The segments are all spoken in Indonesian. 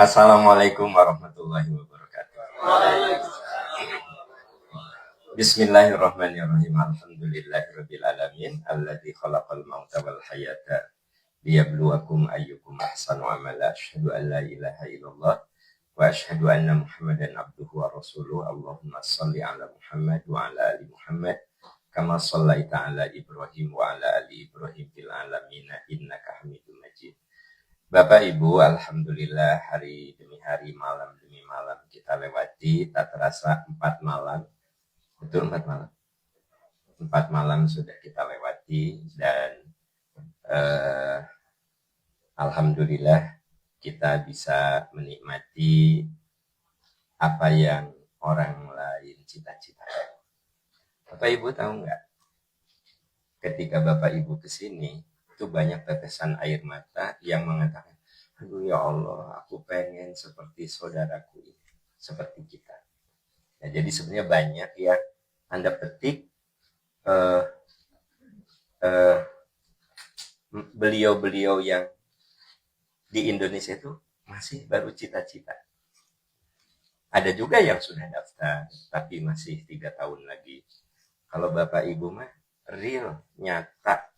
Assalamualaikum warahmatullahi wabarakatuh. Bismillahirrahmanirrahim. Alhamdulillahirabbil alamin alladzi khalaqal mauta wal hayata liyabluwakum ayyukum ahsanu amala. Asyhadu an la ilaha illallah wa asyhadu anna Muhammadan abduhu wa rasuluh. Allahumma shalli ala Muhammad wa ala ali Muhammad kama shallaita ala Ibrahim wa ala ali Ibrahim fil alamin innaka Hamidum Majid. Bapak Ibu, alhamdulillah hari demi hari, malam demi malam kita lewati, tak terasa 4 malam. Betul 4 malam. 4 malam sudah kita lewati dan alhamdulillah kita bisa menikmati apa yang orang lain cita-citakan. Bapak Ibu tahu nggak? Ketika Bapak Ibu kesini, itu banyak tetesan air mata yang mengatakan, aduh ya Allah, aku pengen seperti saudaraku ini, seperti kita. Nah, jadi sebenarnya banyak yang Anda petik beliau-beliau yang di Indonesia itu masih baru cita-cita. Ada juga yang sudah daftar, tapi masih 3 tahun lagi. Kalau Bapak Ibu mah real, nyata,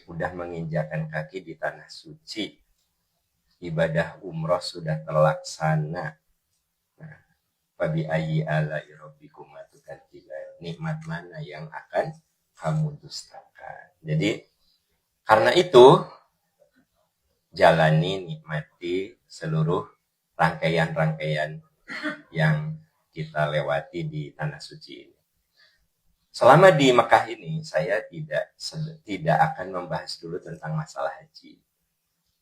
udah menginjakan kaki di tanah suci, ibadah umroh sudah terlaksana. Nah, fabi ayyi ala'i rabbikuma tukadziban, nikmat mana yang akan kamu dustakan. Jadi karena itu jalani, nikmati seluruh rangkaian-rangkaian yang kita lewati di tanah suci ini. Selama di Mekah ini, saya tidak akan membahas dulu tentang masalah haji.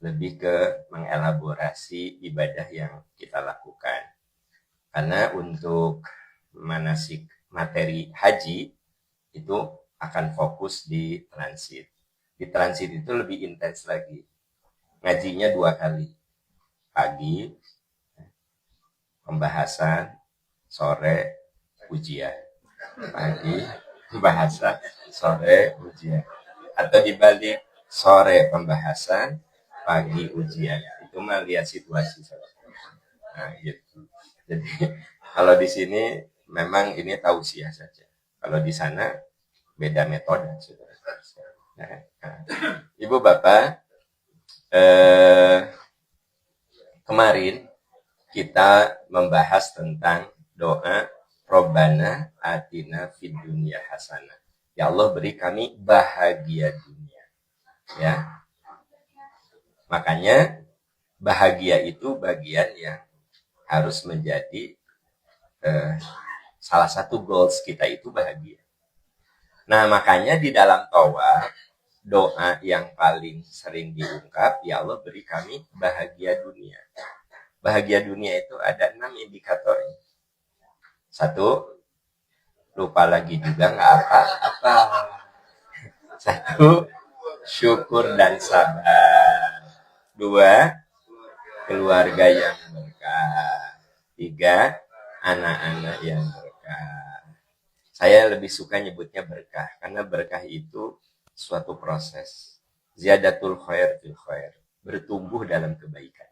Lebih ke mengelaborasi ibadah yang kita lakukan. Karena untuk manasik materi haji, itu akan fokus di transit. Di transit itu lebih intens lagi. Ngajinya 2 kali. Pagi, pembahasan, sore, ujian. Pagi pembahasan, sore ujian, atau dibalik, sore pembahasan, pagi ujian. Itu mah lihat situasi saja. Nah, gitu. Jadi kalau di sini memang ini tausiah saja. Kalau di sana beda metode, saudara. Nah, Ibu Bapak, kemarin kita membahas tentang doa Robbana atina fid dunya hasanah. Ya Allah, beri kami bahagia dunia. Ya. Makanya bahagia itu bagian yang harus menjadi salah satu goals kita itu bahagia. Nah, makanya di dalam tawaf doa yang paling sering diungkap, ya Allah beri kami bahagia dunia. Bahagia dunia itu ada 6 indikatornya. 1, lupa lagi juga nggak apa-apa. 1, syukur dan sabar. 2, keluarga yang berkah. 3, anak-anak yang berkah. Saya lebih suka nyebutnya berkah, karena berkah itu suatu proses. Ziyadatul khair fil khair, bertumbuh dalam kebaikan.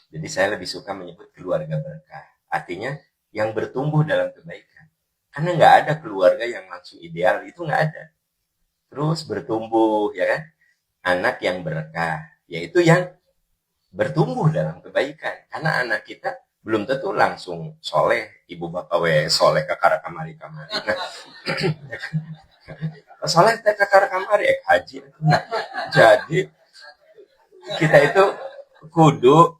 Jadi saya lebih suka menyebut keluarga berkah. Artinya yang bertumbuh dalam kebaikan. Karena nggak ada keluarga yang langsung ideal, itu nggak ada. Terus bertumbuh, ya kan? Anak yang berkah, yaitu yang bertumbuh dalam kebaikan. Karena anak kita belum tentu langsung soleh, ibu bapak soleh ke kamari. Nah, soleh ke kamari, haji. Nah, jadi kita itu kudu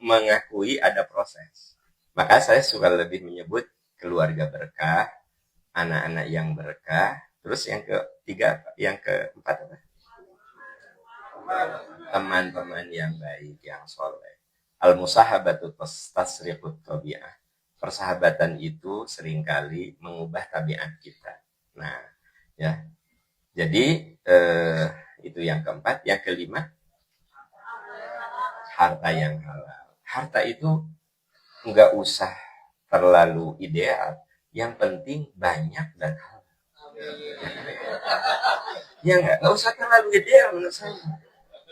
mengakui ada proses. Maka saya suka lebih menyebut keluarga berkah, anak-anak yang berkah. Terus yang keempat apa? Teman-teman yang baik, yang soleh. Al-musahabatu tasriqut tabi'ah. Persahabatan itu seringkali mengubah tabiat kita. Nah, ya. Jadi itu yang keempat. Yang kelima, harta yang halal. Harta itu nggak usah terlalu ideal, yang penting banyak dan halal. Ya nggak usah terlalu ideal menurut saya.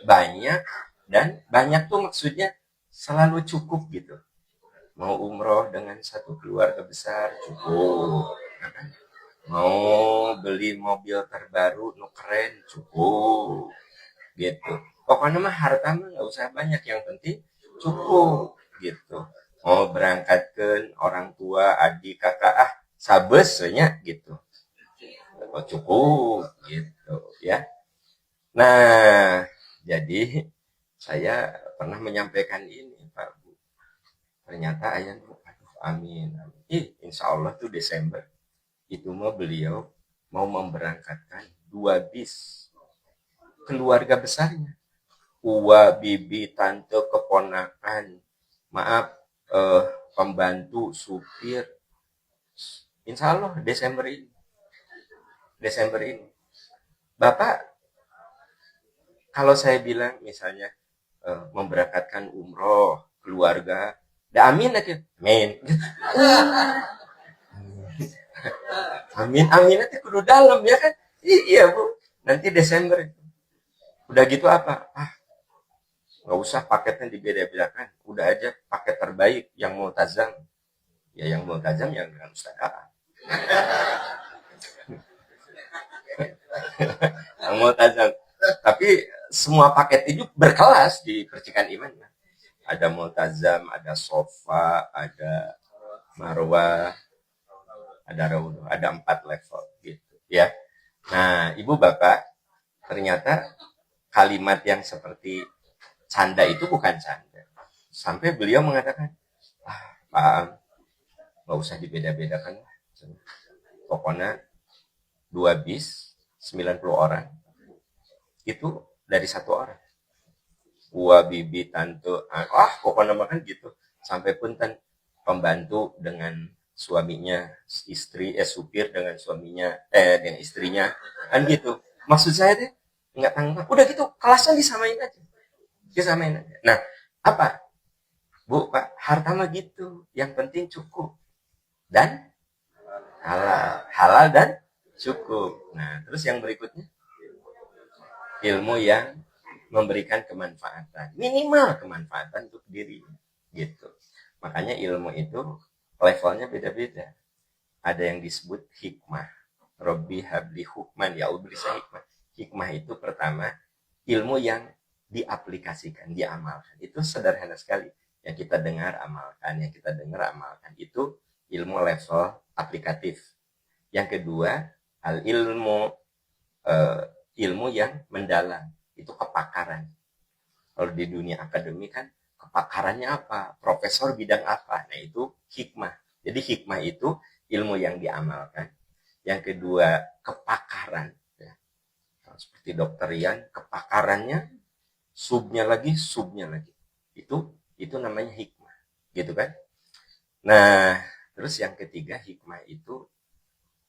Banyak, dan banyak tuh maksudnya selalu cukup gitu. Mau umroh dengan satu keluarga besar cukup. Mau beli mobil terbaru nu keren cukup gitu. Pokoknya mah harta mah nggak usah banyak, yang penting cukup gitu. Mau berangkatkan orang tua, adik, kakak, sabesnya gitu. Oh, cukup gitu ya. Nah, jadi saya pernah menyampaikan ini, Pak Bu. Ternyata ayah, aduh, amin, amin. Insya Allah tuh Desember itu mah beliau mau memberangkatkan 2 bis keluarga besarnya. Uwa, bibi, tante, keponakan, maaf, pembantu, supir. Insya Allah Desember ini. Desember ini. Bapak, kalau saya bilang misalnya memberangkatkan umroh keluarga, dah amin aja, amin. Amin, amin aja kudu dalam ya kan? Iya Bu, nanti Desember. Udah gitu apa? Nggak usah paketnya dibeda-bedakan, udah aja paket terbaik yang multazam. Ya yang multazam yang dengan Ustaz yang multazam. Tapi semua paket itu berkelas di percikan iman. Ada multazam, ada sofa, ada marwah, ada raudhah, ada 4 level gitu ya. Nah, Ibu Bapak, ternyata kalimat yang seperti canda itu bukan canda. Sampai beliau mengatakan, Pak, nggak usah dibeda-bedakan. Pokoknya 2 bis, 90 orang, itu dari satu orang. Gua, bibi, tante, pokoknya makan gitu. Sampai punten pembantu dengan suaminya, supir dengan suaminya, dengan istrinya, kan gitu. Maksud saya deh, nggak tanggung. Udah gitu, kelasnya disamain aja. Disamain aja. Nah, apa? Bu, Pak, harta mah gitu. Yang penting cukup. Dan halal. Halal dan cukup. Nah, terus yang berikutnya, ilmu yang memberikan kemanfaatan, minimal kemanfaatan untuk diri gitu. Makanya ilmu itu levelnya beda-beda. Ada yang disebut hikmah. Robbi habli hukman, ya Allah beri saya hikmah. Hikmah itu pertama ilmu yang diaplikasikan, diamalkan. Itu sederhana sekali. Yang kita dengar amalkan, yang kita dengar amalkan. Itu ilmu level aplikatif. Yang kedua, al ilmu ilmu yang mendalam, itu kepakaran. Kalau di dunia akademik kan kepakarannya apa, profesor bidang apa, nah itu hikmah. Jadi hikmah itu ilmu yang diamalkan. Yang kedua, kepakaran, ya. Seperti dokter Rian, kepakarannya subnya lagi, itu namanya hikmah, gitu kan. Nah, terus yang ketiga, hikmah itu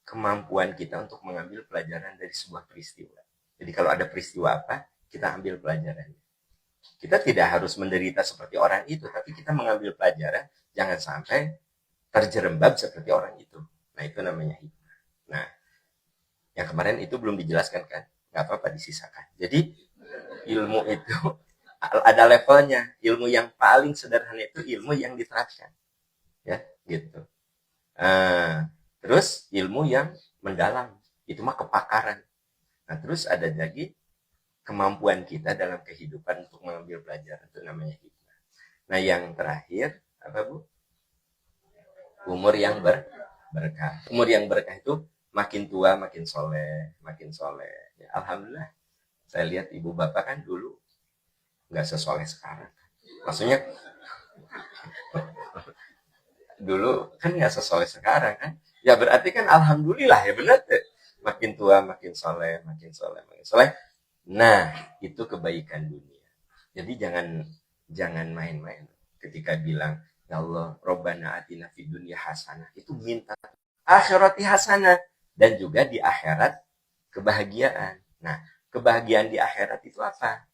kemampuan kita untuk mengambil pelajaran dari sebuah peristiwa. Jadi kalau ada peristiwa apa, kita ambil pelajarannya. Kita tidak harus menderita seperti orang itu, tapi kita mengambil pelajaran, jangan sampai terjerembab seperti orang itu. Nah, itu namanya hikmah. Nah, yang kemarin itu belum dijelaskan kan? Nggak apa-apa, disisakan. Jadi, ilmu itu ada levelnya. Ilmu yang paling sederhana itu ilmu yang diterapkan. Ya, gitu. Terus ilmu yang mendalam, itu mah kepakaran. Nah, terus ada lagi kemampuan kita dalam kehidupan untuk mengambil pelajaran, itu namanya hikmah. Nah, yang terakhir apa Bu? Umur yang berkah. Umur yang berkah itu makin tua makin soleh, makin soleh. Ya, alhamdulillah. Saya lihat ibu bapak kan dulu nggak sesoleh sekarang. Maksudnya dulu kan nggak sesoleh sekarang kan. Ya berarti kan alhamdulillah ya benar deh. Makin tua makin soleh, makin soleh, makin soleh. Nah, itu kebaikan dunia. Jadi jangan main-main ketika bilang, ya Allah, Robbana atina fid dunya hasanah. Itu minta akhirati hasanah. Dan juga di akhirat kebahagiaan. Nah, kebahagiaan di akhirat itu apa?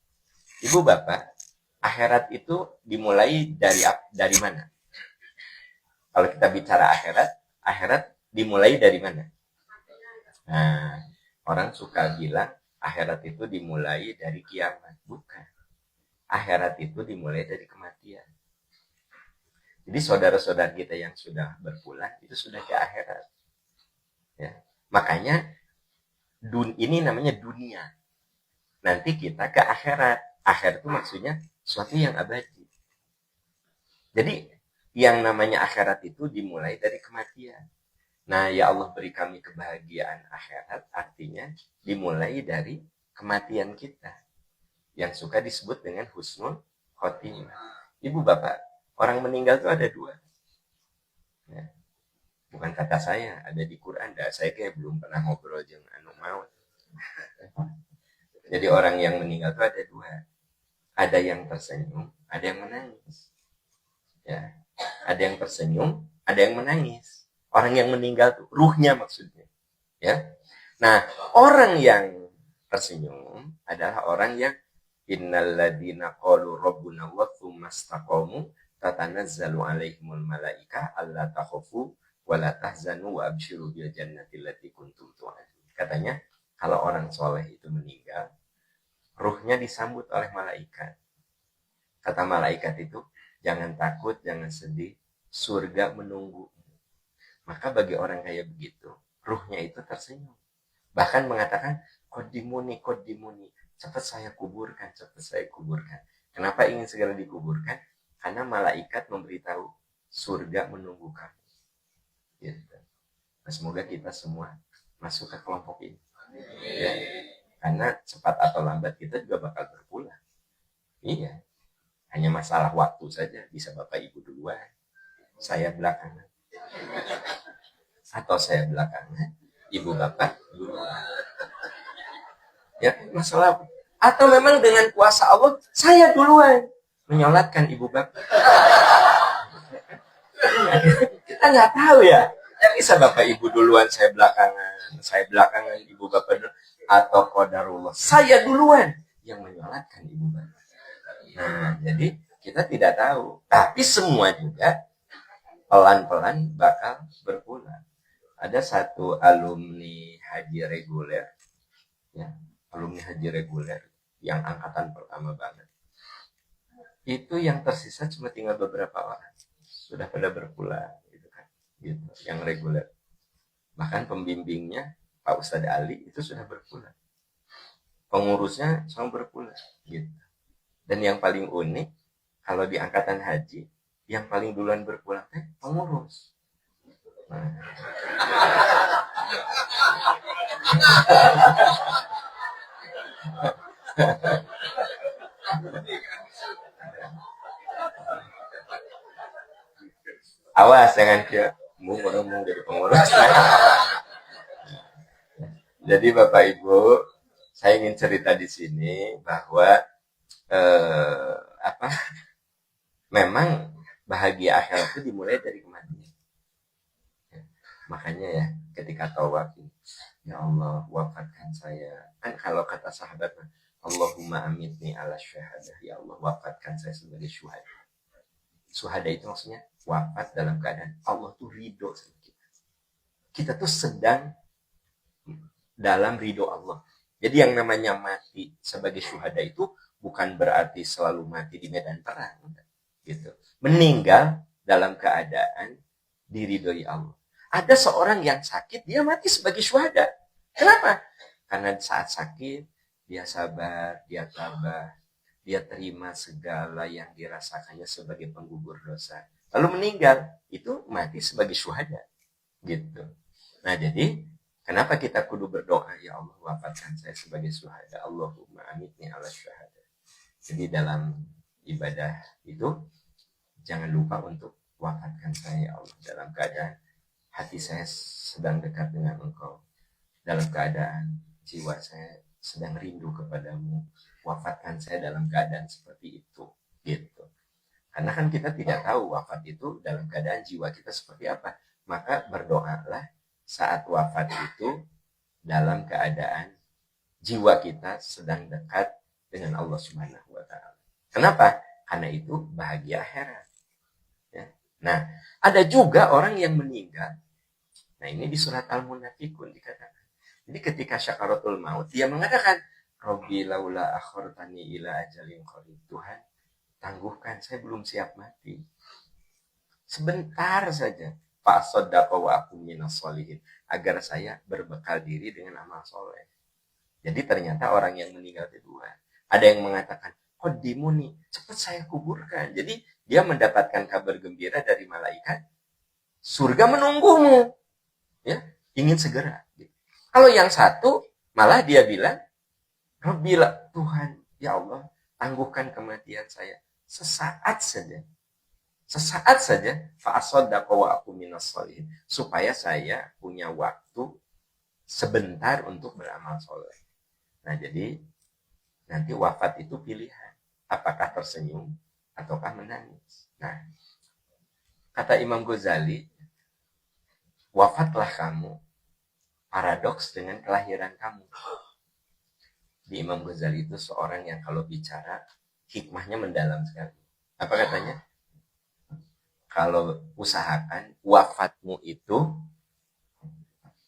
Ibu bapak, akhirat itu dimulai dari mana? Kalau kita bicara akhirat dimulai dari mana? Nah, orang suka bilang akhirat itu dimulai dari kiamat. Bukan. Akhirat itu dimulai dari kematian. Jadi saudara-saudara kita yang sudah berpulang itu sudah ke akhirat. Ya. Makanya ini namanya dunia. Nanti kita ke akhirat. Akhirat itu maksudnya sesuatu yang abadi. Jadi yang namanya akhirat itu dimulai dari kematian. Nah, ya Allah beri kami kebahagiaan akhirat, artinya dimulai dari kematian kita. Yang suka disebut dengan husnul khotimah. Ibu bapak, orang meninggal itu ada dua. Ya. Bukan kata saya, ada di Quran. Saya kayak belum pernah ngobrol dengan anu maut. Jadi orang yang meninggal itu ada dua. Ada yang tersenyum, ada yang menangis. Ya. Ada yang tersenyum, ada yang menangis. Orang yang meninggal itu ruhnya maksudnya. Ya. Nah, orang yang tersenyum adalah orang yang innalladzina qalu rabbuna wa tsumma istaqamu tatanazzalu alaihimul malaika alla takhafu wa la tahzanu wa abshiru bil jannati allati kuntum tu'adun. Katanya kalau orang soleh itu meninggal, ruhnya disambut oleh malaikat. Kata malaikat itu, jangan takut, jangan sedih, surga menunggu. Maka bagi orang kayak begitu, ruhnya itu tersenyum. Bahkan mengatakan, kodimuni, cepat saya kuburkan. Kenapa ingin segera dikuburkan? Karena malaikat memberitahu, surga menunggu kamu. Gitu. Nah, semoga kita semua masuk ke kelompok ini. Ya. Karena cepat atau lambat kita juga bakal berpulang. Iya. Hanya masalah waktu saja. Bisa Bapak Ibu duluan, saya belakangan. Atau saya belakangan, Ibu Bapak duluan. Ya, masalah. Atau memang dengan kuasa Allah, saya duluan menyolatkan Ibu Bapak. Kita nggak tahu ya. Ya bisa Bapak Ibu duluan, saya belakangan Ibu Bapak duluan. Atau qadarullah, saya duluan yang menyolatkan Ibu Bapak. Nah, jadi kita tidak tahu. Tapi semua juga pelan-pelan bakal berpulang. Ada satu alumni haji reguler, ya, alumni haji reguler yang angkatan pertama banget. Itu yang tersisa cuma tinggal beberapa orang. Sudah pada berpulang, gitu kan. Gitu, yang reguler. Bahkan pembimbingnya Pak Ustadz Ali itu sudah berpulang. Pengurusnya semua berpulang, gitu. Dan yang paling unik, kalau di angkatan haji, yang paling duluan berpulang pengurus. Nah. Awas jangan dia ngomong jadi pengurus. Jadi Bapak Ibu, saya ingin cerita di sini bahwa memang bahagia akhirat itu dimulai dari kematian. Makanya ya, ketika tawaf, ya Allah wafatkan saya. Kan kalau kata sahabat, Allahumma amitni ala syahadah. Ya Allah wafatkan saya sebagai syuhada. Syuhada itu maksudnya wafat dalam keadaan Allah tuh ridho sama kita. Kita tuh sedang dalam ridho Allah. Jadi yang namanya mati sebagai syuhada itu bukan berarti selalu mati di medan perang. Gitu. Meninggal dalam keadaan diridhoi Allah. Ada seorang yang sakit, dia mati sebagai syuhada. Kenapa? Karena saat sakit, dia sabar, dia tabah, dia terima segala yang dirasakannya sebagai penggugur dosa. Lalu meninggal, itu mati sebagai syuhada. Gitu. Nah jadi, kenapa kita kudu berdoa, ya Allah wafatkan saya sebagai syuhada. Allahumma amitni ala syuhada. Jadi dalam ibadah itu, jangan lupa untuk wafatkan saya, ya Allah, dalam keadaan hati saya sedang dekat dengan Engkau, dalam keadaan jiwa saya sedang rindu kepadamu, wafatkan saya dalam keadaan seperti itu, gitu. Karena kan kita tidak tahu wafat itu dalam keadaan jiwa kita seperti apa. Maka berdoalah saat wafat itu dalam keadaan jiwa kita sedang dekat dengan Allah Subhanahu wa Ta'ala. Kenapa? Karena itu bahagia akhirat. Ya. Nah, ada juga orang yang meninggal. Nah, ini di surat Al-Munafikun dikatakan. Jadi ketika syakaratul maut, dia mengatakan, Rabbi laula akhortani ila ajalin qarib. Tuhan, tangguhkan, saya belum siap mati. sebentar saja. Fa'asaddaqa wa akun minas sholihin, agar saya berbekal diri dengan amal soleh. Jadi ternyata orang yang meninggal itu dua. Ada yang mengatakan, qadimuni, cepat saya kuburkan. Jadi dia mendapatkan kabar gembira dari malaikat, surga menunggumu, ya, ingin segera. Kalau yang satu malah dia bilang, Rabbila, Tuhan, ya Allah, tangguhkan kematian saya sesaat saja. Sesaat saja, fa'asaddaqa wa aku minas sholihin, supaya saya punya waktu sebentar untuk beramal soleh. Nah, jadi nanti wafat itu pilihan, apakah tersenyum ataukah menangis. Nah, kata Imam Ghazali, wafatlah kamu paradoks dengan kelahiran kamu. Di Imam Ghazali itu seorang yang kalau bicara hikmahnya mendalam sekali. Apa katanya? Kalau usahakan wafatmu itu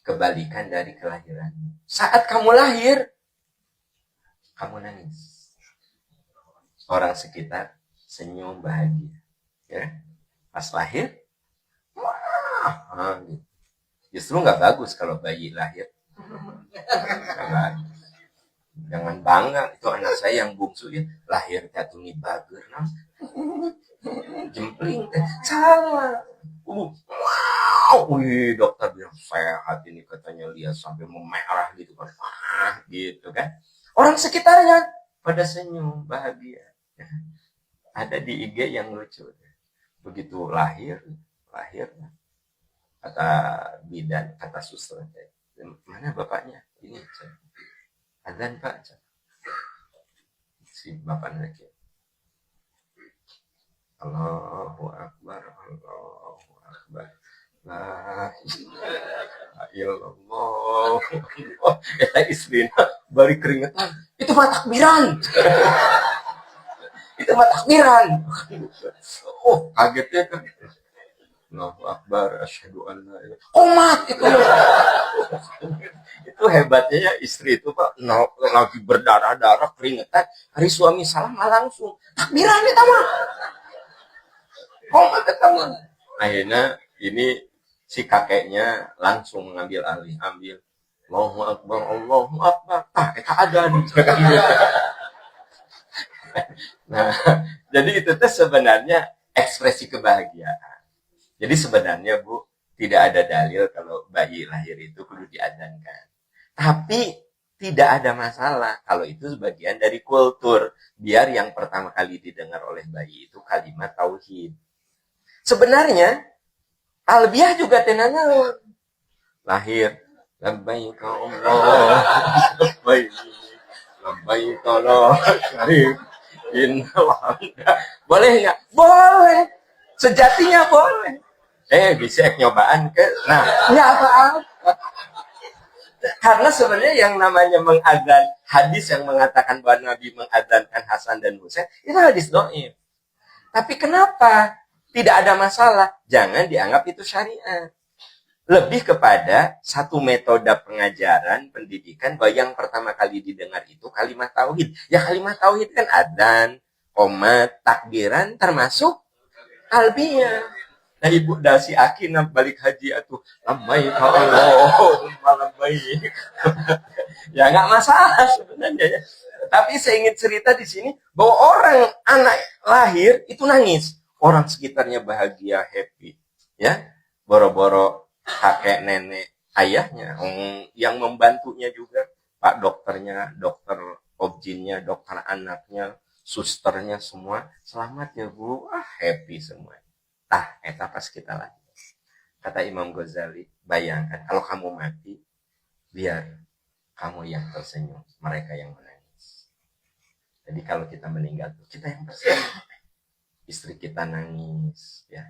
kebalikan dari kelahiranmu. Saat kamu lahir, kamu nangis. Orang sekitar senyum bahagia. Ya? Pas lahir, wah, gitu. Justru nggak bagus kalau bayi lahir. Jangan bangga, itu anak saya yang bungsu ya, lahir jatuh nih bager, jempling, salah. Wow, wih, dokter bilang sehat ini, katanya lihat sampai memerah gitu kan, gitu kan. Orang sekitarnya pada senyum bahagia. Ada di IG yang lucu, begitu lahir kata bidan, kata suster, mana bapaknya? Ini azan pak, si bapaknya lagi, Allahu Akbar, Allahu Akbar. Nah, illallah. Eta istrina bari keringetan. Itu mah takbiran. Itu mah takbiran. Oh, kagetnya kan. Allahu Akbar, asyhadu an la ilaha. Komat itu. Itu hebatnya ya istri itu Pak, lagi berdarah-darah keringetan, hari suami salam langsung takbiran itu mah. Komat itu mah. Akhirnya ini si kakeknya langsung mengambil alih, Allahu Akbar, Allahu Akbar. Itu adzan. Nah, jadi itu tuh sebenarnya ekspresi kebahagiaan. Jadi sebenarnya Bu, tidak ada dalil kalau bayi lahir itu kudu diadzankan. Tapi tidak ada masalah kalau itu sebagian dari kultur. Biar yang pertama kali didengar oleh bayi itu kalimat tauhid. Sebenarnya Albiah juga tenanawan. Lahir, labbaik Allah, labbaik Allah, syarif, boleh nggak? Boleh. Sejatinya boleh. Bisa nyobaan ke? Nah, ya apa-apa. Karena sebenarnya yang namanya mengadzan, hadis yang mengatakan bahwa Nabi mengadzankan Hasan dan Husain, itu hadis dhaif. Tapi kenapa? Tidak ada masalah. Jangan dianggap itu syariat. Lebih kepada satu metode pengajaran, pendidikan, bahwa yang pertama kali didengar itu kalimat tauhid. Ya kalimat tauhid kan adzan, qomat, takbiran, termasuk talbiyah. Nah Ibu Dasi Akin balik haji atuh, labbaik Allahumma labbaik. Ya nggak masalah sebenarnya ya. Tapi saya ingin cerita di sini bahwa orang anak lahir itu nangis. Orang sekitarnya bahagia, happy. Ya, boro-boro kakek, nenek, ayahnya, yang membantunya juga, Pak dokternya, dokter objinnya, dokter anaknya, susternya semua, selamat ya Bu, happy semua. Eta pas kita lagi. Kata Imam Ghazali, bayangkan kalau kamu mati, biar kamu yang tersenyum, mereka yang menangis. Jadi kalau kita meninggal, kita yang tersenyum. Istri kita nangis, ya,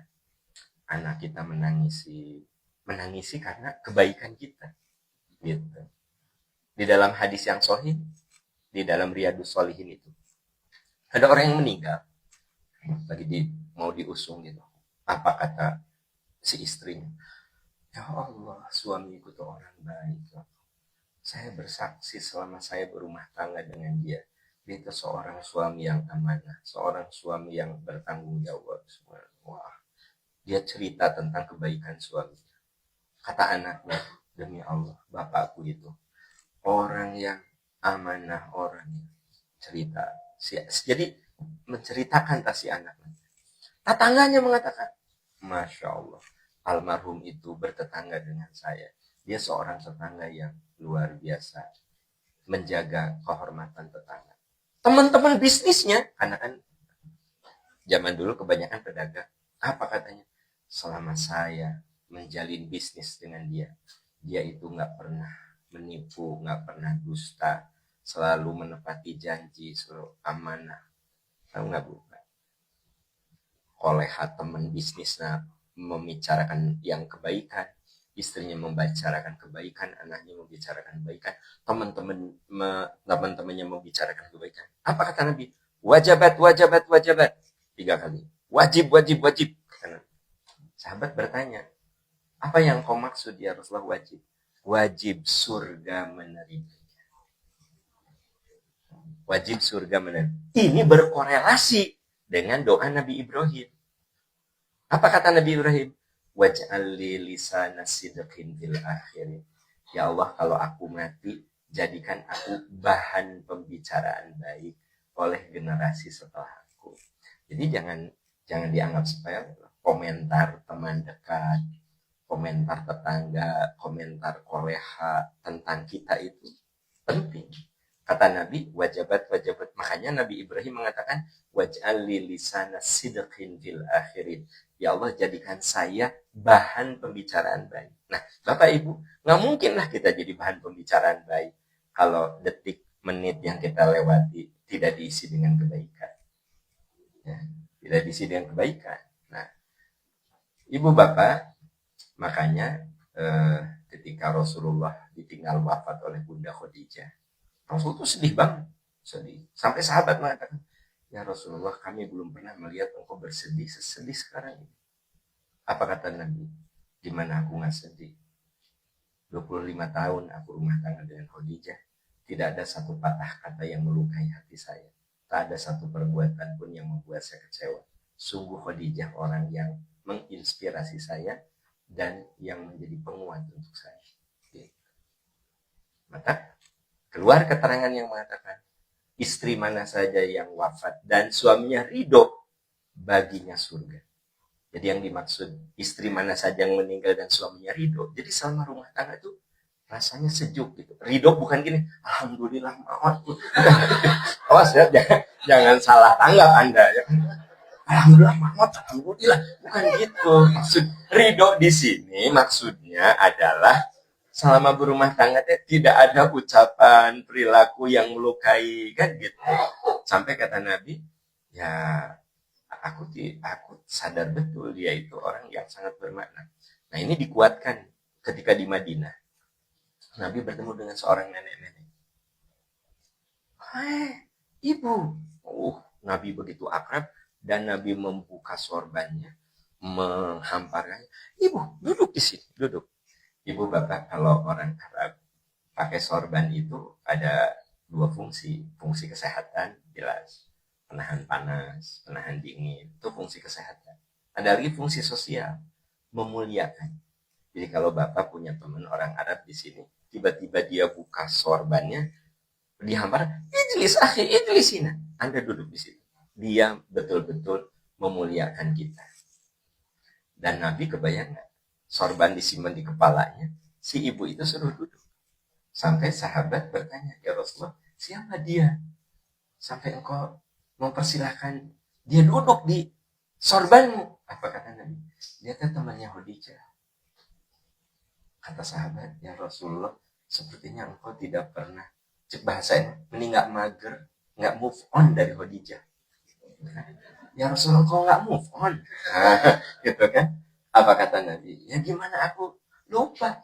anak kita menangisi karena kebaikan kita, gitu. Di dalam hadis yang sahih, di dalam Riyadhus Shalihin itu, ada orang yang meninggal, lagi mau diusung gitu. Apa kata si istrinya? Ya Allah, suamiku tuh orang baik. Saya bersaksi selama saya berumah tangga dengan dia. Dia itu seorang suami yang amanah, seorang suami yang bertanggung jawab. Wah, Dia cerita tentang kebaikan suaminya. Kata anaknya, demi Allah, bapakku itu orang yang amanah, orang yang cerita. Jadi menceritakan si anaknya. Tetangganya mengatakan, Masya Allah, almarhum itu bertetangga dengan saya. Dia seorang tetangga yang luar biasa, menjaga kehormatan tetangga. Teman-teman bisnisnya, karena kan zaman dulu kebanyakan pedagang, apa katanya? Selama saya menjalin bisnis dengan dia, dia itu nggak pernah menipu, nggak pernah dusta, selalu menepati janji, selalu amanah. Tahu nggak Bu? Koleha teman bisnisnya membicarakan yang kebaikan, istrinya membicarakan kebaikan, anaknya membicarakan kebaikan, teman-temannya membicarakan kebaikan. Apa kata Nabi? Wajabat, wajabat, wajabat. 3 kali. Wajib, wajib, wajib. Sahabat bertanya, apa yang kau maksud ya Rasulullah wajib? Wajib surga menerima. Wajib surga menerima. Ini berkorelasi dengan doa Nabi Ibrahim. Apa kata Nabi Ibrahim? Waj'al li lisana sidqin fil akhirin. Ya Allah, kalau aku mati, jadikan aku bahan pembicaraan baik oleh generasi setelah aku. Jadi jangan dianggap sepele. Komentar teman dekat, komentar tetangga, komentar koleha tentang kita itu penting. Kata Nabi, wajabat, wajabat. Makanya Nabi Ibrahim mengatakan, waj'al li lisana sidqin fil akhirin. Ya Allah, jadikan saya bahan pembicaraan baik. Nah, Bapak Ibu, nggak mungkinlah kita jadi bahan pembicaraan baik kalau detik, menit yang kita lewati tidak diisi dengan kebaikan. Ya, tidak diisi dengan kebaikan. Nah, Ibu Bapak, makanya ketika Rasulullah ditinggal wafat oleh Bunda Khadijah, Rasul itu sedih banget, sedih. Sampai sahabat mengatakan, ya Rasulullah, kami belum pernah melihat engkau bersedih sesedih sekarang ini. Apa kata Nabi? Gimana aku gak sedih? 25 tahun aku rumah tangga dengan Khadijah. Tidak ada satu patah kata yang melukai hati saya. Tak ada satu perbuatan pun yang membuat saya kecewa. Sungguh Khadijah orang yang menginspirasi saya dan yang menjadi penguat untuk saya. Maka keluar keterangan yang mengatakan, istri mana saja yang wafat dan suaminya ridho, baginya surga. Jadi yang dimaksud istri mana saja yang meninggal dan suaminya ridho. Jadi selama rumah tangga itu rasanya sejuk gitu. Ridho bukan gini, alhamdulillah maaf. Awas ya, jangan salah tanggap Anda. Alhamdulillah maaf, alhamdulillah. Bukan gitu. Maksud ridho di sini maksudnya adalah selama berumah tangga tidak ada ucapan perilaku yang melukai kan gitu. Sampai kata Nabi, ya aku sadar betul dia itu orang yang sangat bermakna. Nah, ini dikuatkan ketika di Madinah. Nabi bertemu dengan seorang nenek-nenek. Hai, ibu. Nabi begitu akrab dan Nabi membuka sorbannya, menghamparkannya. Ibu, duduk di sini, duduk. Ibu bapak, kalau orang Arab pakai sorban itu ada 2 fungsi. Fungsi kesehatan, jelas. Menahan panas, menahan dingin, itu fungsi kesehatan. Ada lagi fungsi sosial, memuliakan. Jadi kalau Bapak punya teman orang Arab di sini, tiba-tiba dia buka sorbannya, dihampar, ijlis akhi, ijlis sini. Anda duduk di sini. Dia betul-betul memuliakan kita. Dan Nabi kebayang nggak? Sorban disimpan di kepalanya, si ibu itu suruh duduk. Sampai sahabat bertanya, ya Rasulullah, siapa dia? Sampai engkau mempersilahkan dia duduk di sorbanmu. Apa kata Nabi? Dia kan temannya Khadijah. Kata sahabat, ya Rasulullah, sepertinya engkau tidak pernah, bahasanya, ini nggak mager, nggak move on dari Khadijah. Ya Rasulullah, engkau nggak move on. Gitu kan? Apa kata Nabi? Ya gimana aku lupa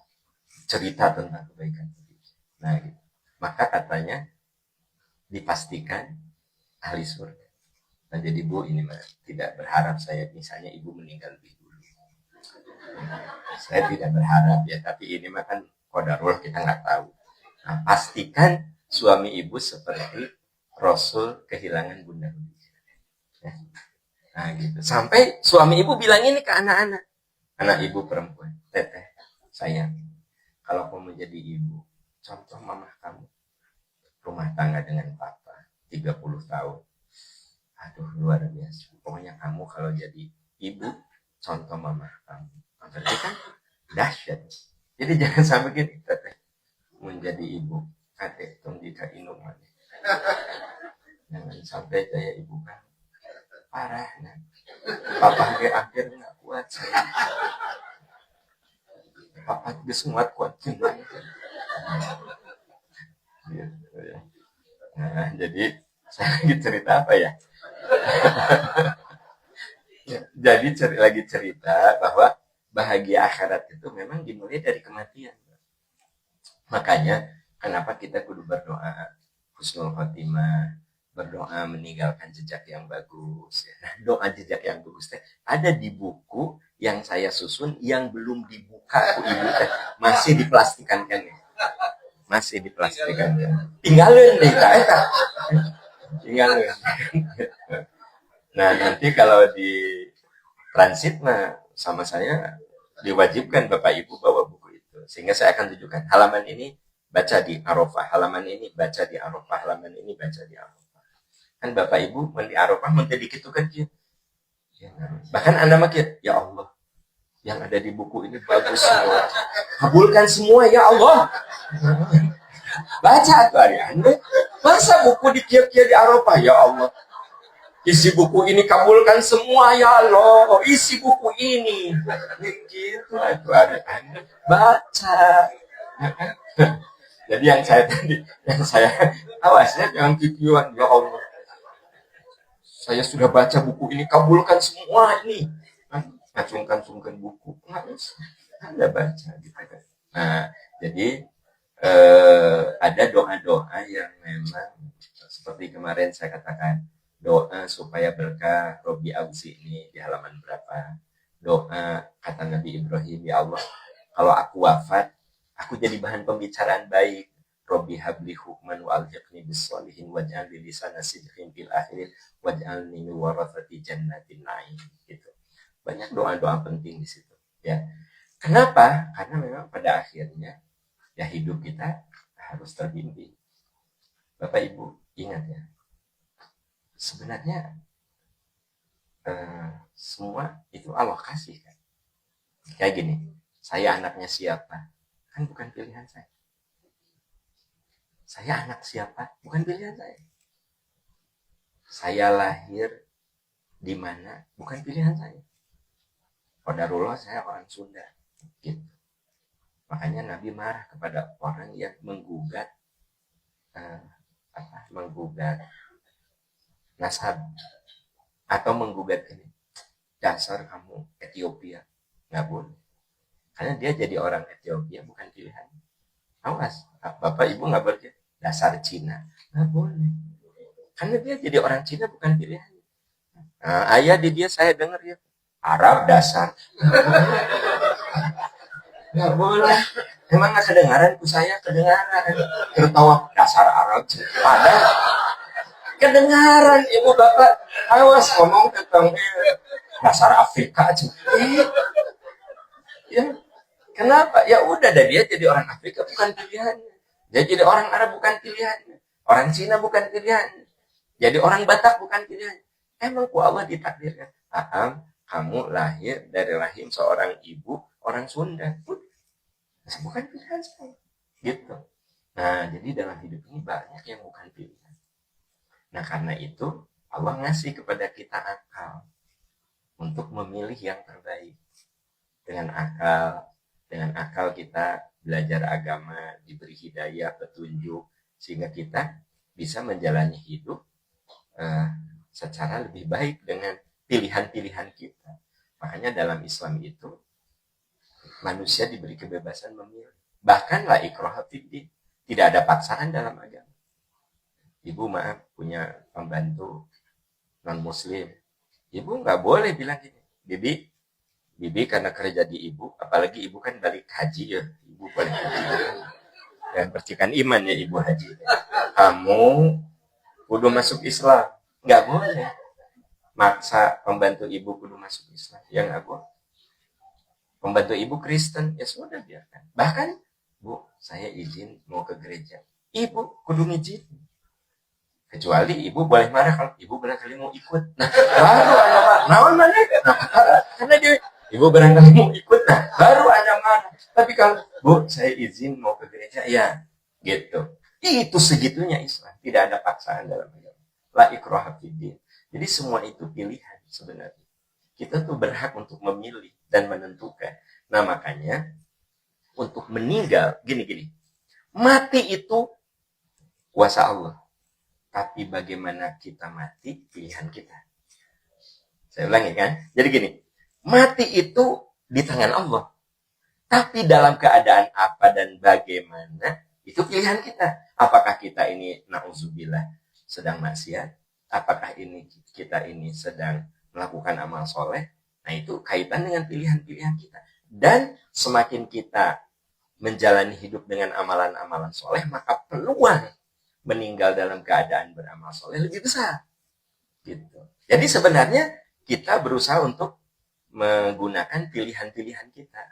cerita tentang kebaikan Khadijah. Nah, gitu. Maka katanya dipastikan ahli surga. Nah, jadi Bu, ini tidak berharap saya misalnya ibu meninggal lebih dulu. Saya tidak berharap ya, tapi ini mah kan qadarullah, kita nggak tahu. Nah, pastikan suami ibu seperti Rasul kehilangan Bunda Khadijah. Ya. Nah gitu. Sampai suami ibu bilang ini ke anak-anak. Anak ibu perempuan. Teteh, sayang. Kalau kamu jadi ibu, contoh mama kamu. Rumah tangga dengan papa. 30 tahun. Aduh, luar biasa. Pokoknya kamu kalau jadi ibu, contoh mama kamu. Berarti kan dahsyat. Jadi jangan sampai gini, teteh. Menjadi ibu. Adek, tong tidak inuman. Jangan sampai saya ibu kan parah. Nah. Papa ke akhir nggak kuat. Papa juga semua kuat gimana. Gitu, ya. Nah, jadi saya lagi cerita apa ya? Jadi lagi cerita bahwa bahagia akhirat itu memang dimulai dari kematian. Makanya kenapa kita kudu berdoa husnul khotimah, berdoa meninggalkan jejak yang bagus. Nah, doa jejak yang bagus ada di buku yang saya susun yang belum dibuka ibu masih diplastikan kan ya. Masih diplastikan kan. Tinggalin deh kak. Tinggalin. Nah, nanti kalau di transit mah sama saya diwajibkan Bapak Ibu bawa buku itu. Sehingga saya akan tunjukkan halaman ini baca di Arafah, halaman ini baca di Arafah, halaman ini baca di Arafah. Kan Bapak Ibu di Arafah menteri dikit kan ya. Bahkan Anda makin, ya Allah, yang ada di buku ini bagus semua. Kabulkan semua ya Allah. Baca tuh hari Anda. Masa buku dikiak-kiak di Arafah ya Allah. Isi buku ini kabulkan semua ya Allah. Isi buku ini. Gitu itu ada Anda baca. Jadi yang saya awasnya jangan kikiuan ya Allah. Saya sudah baca buku ini, kabulkan semua ini. Sungkan buku. Anda baca gitu kan. Nah, jadi ada doa-doa yang memang seperti kemarin saya katakan, doa supaya berkah Robi Auzi ini di halaman berapa. Doa kata Nabi Ibrahim, ya Allah, kalau aku wafat, aku jadi bahan pembicaraan baik. Robi habli hukman wa alhiqni bis-sholihin waj'alni lisana sidqin fil akhirin waj'alni min warathati jannatin na'im. Gitu. Banyak doa-doa penting di situ. Ya. Kenapa? Karena memang pada akhirnya ya hidup kita harus terbimbing. Bapak Ibu ingat ya, sebenarnya semua itu Allah kasih kan. Kayak gini, saya anaknya siapa? Kan bukan pilihan saya. Saya anak siapa? Bukan pilihan saya. Saya lahir di mana? Bukan pilihan saya. Qadarullah saya orang Sunda. Gitu. Makanya Nabi marah kepada orang yang menggugat menggugat nasab atau menggugat ini. Dasar kamu Ethiopia. Nggak boleh. Karena dia jadi orang Ethiopia bukan pilihan. Awas, Bapak Ibu nggak boleh. Dasar Cina. Nggak boleh. Karena dia jadi orang Cina bukan pilihan. Nah, ayah di dia saya dengar ya. Arab dasar. Nggak boleh. Emang nggak kedengaran ku saya? Kedengaran. Tertawa dasar Arab. Padahal kedengaran ibu bapak. Awas ngomong tentang dasar Afrika aja. Ya, kenapa? Ya udah dah dia jadi orang Afrika bukan pilihannya. Dia jadi orang Arab bukan pilihannya. Orang Cina bukan pilihannya. Jadi orang Batak bukan pilihannya. Emang ku Allah ditakdirkan. Kamu lahir dari rahim seorang ibu orang Sunda. Bukan pilihan saya. Gitu. Nah, jadi dalam hidup ini banyak yang bukan pilihan. Nah, karena itu Allah ngasih kepada kita akal untuk memilih yang terbaik. Dengan akal kita belajar agama, diberi hidayah, petunjuk, sehingga kita bisa menjalani hidup secara lebih baik dengan pilihan-pilihan kita. Makanya dalam Islam itu manusia diberi kebebasan memilih. Bahkan la ikraha fiddin, tidak ada paksaan dalam agama. Ibu maaf punya pembantu non muslim, ibu nggak boleh bilang gini, bibi karena kerja di ibu, apalagi ibu kan balik haji ya, ibu balik haji dan percikan iman ya ibu haji, kamu kudu masuk Islam, nggak boleh. maksa pembantu ibu kudu masuk Islam, yang aku pembantu ibu Kristen, ya sudah biarkan. Bahkan, Bu, saya izin mau ke gereja, ibu kudu ngizin. Kecuali ibu boleh marah kalau ibu barangkali mau ikut. Nah, baru ada marah. Naon mana? Nah, karena dia ibu barangkali mau ikut, nah baru ada marah. Tapi kalau Bu, saya izin mau ke gereja, ya gitu. Itu segitunya Islam. Tidak ada paksaan dalam agama. La ikraha fiddin. Jadi semua itu pilihan sebenarnya. Kita tuh berhak untuk memilih dan menentukan. Nah makanya untuk meninggal, gini-gini. Mati itu kuasa Allah. Tapi bagaimana kita mati, pilihan kita. Saya ulangi kan. Jadi gini, mati itu di tangan Allah. Tapi dalam keadaan apa dan bagaimana, itu pilihan kita. Apakah kita ini, na'udzubillah, sedang maksiat? Apakah ini kita ini sedang melakukan amal soleh? Nah itu kaitan dengan pilihan-pilihan kita. Dan semakin kita menjalani hidup dengan amalan-amalan soleh, maka peluang meninggal dalam keadaan beramal soleh lebih besar. Gitu. Jadi sebenarnya kita berusaha untuk menggunakan pilihan-pilihan kita,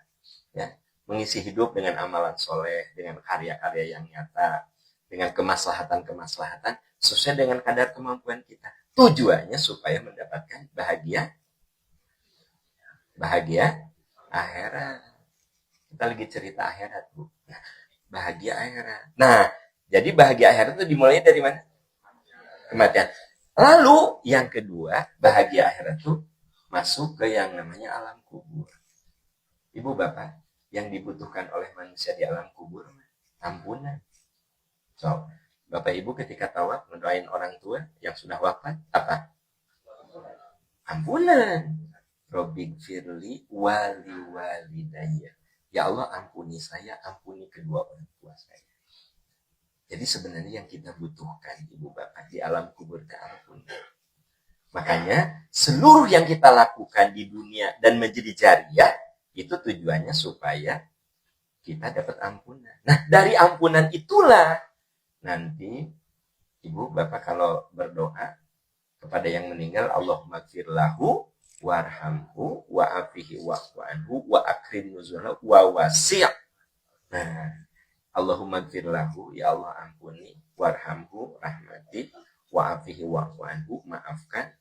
ya, mengisi hidup dengan amalan soleh, dengan karya-karya yang nyata, dengan kemaslahatan-kemaslahatan sesuai dengan kadar kemampuan kita. Tujuannya supaya mendapatkan bahagia akhirat. Kita lagi cerita akhirat, Bu. Nah, bahagia akhirat. Nah, jadi bahagia akhirat itu dimulai dari mana? Kematian. Lalu yang kedua, bahagia akhirat itu masuk ke yang namanya alam kubur. Ibu bapak, yang dibutuhkan oleh manusia di alam kubur, ampunan. So, bapak ibu ketika tawaf mendoain orang tua yang sudah wafat, apa? Ampunan. Robbing firli wali walidayya. Ya Allah ampuni saya, ampuni kedua orang tua saya. Jadi sebenarnya yang kita butuhkan ibu bapak di alam kubur ke ampun. Makanya seluruh yang kita lakukan di dunia dan menjadi jariah itu tujuannya supaya kita dapat ampunan. Nah dari ampunan itulah nanti ibu bapak kalau berdoa kepada yang meninggal, Allahumma gfir lahu warhamhu wa'afihi wa'fu anhu wa akrim nuzulahu wa wasi'. Nah, Allahumma gfir lahu, ya Allah ampuni, warhamhu, rahmati, wa'afihi wa'fu anhu, maafkan,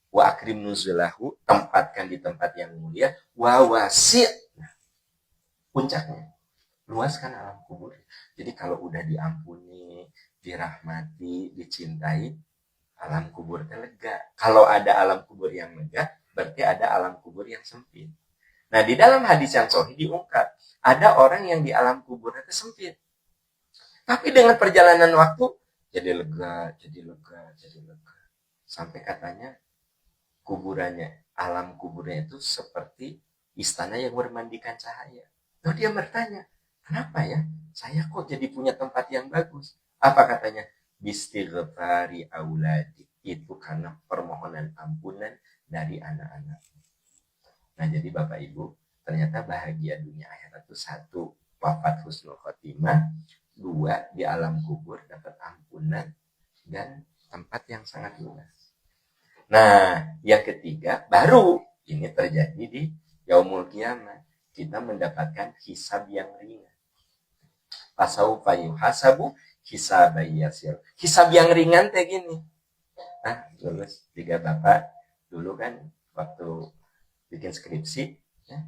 wa akrim nuzulahu, tempatkan di tempat yang mulia, wa wasi'. Nah, puncaknya, luaskan alam kubur. Jadi kalau udah diampuni, dirahmati, dicintai, alam kubur lega. Kalau ada alam kubur yang lega, berarti ada alam kubur yang sempit. Nah, di dalam hadis yang sahih diungkap, ada orang yang di alam kubur itu sempit. Tapi dengan perjalanan waktu, jadi lega. Sampai katanya, alam kuburnya itu seperti istana yang bermandikan cahaya. Lalu dia bertanya, kenapa ya? Saya kok jadi punya tempat yang bagus? Apa katanya? Bistighfari auladi. Itu karena permohonan ampunan dari anak-anak. Nah jadi Bapak Ibu, ternyata bahagia dunia akhirat itu satu, wafat husnul khotimah, dua, di alam kubur dapat ampunan, dan tempat yang sangat luas. Nah yang ketiga, baru ini terjadi di yaumul qiyamah, kita mendapatkan hisab yang ringan. Fasaufa yuhasabu hisab yasir. Hisab yang ringan kayak gini. Nah, lulus 3 Bapak dulu kan waktu bikin skripsi, ya,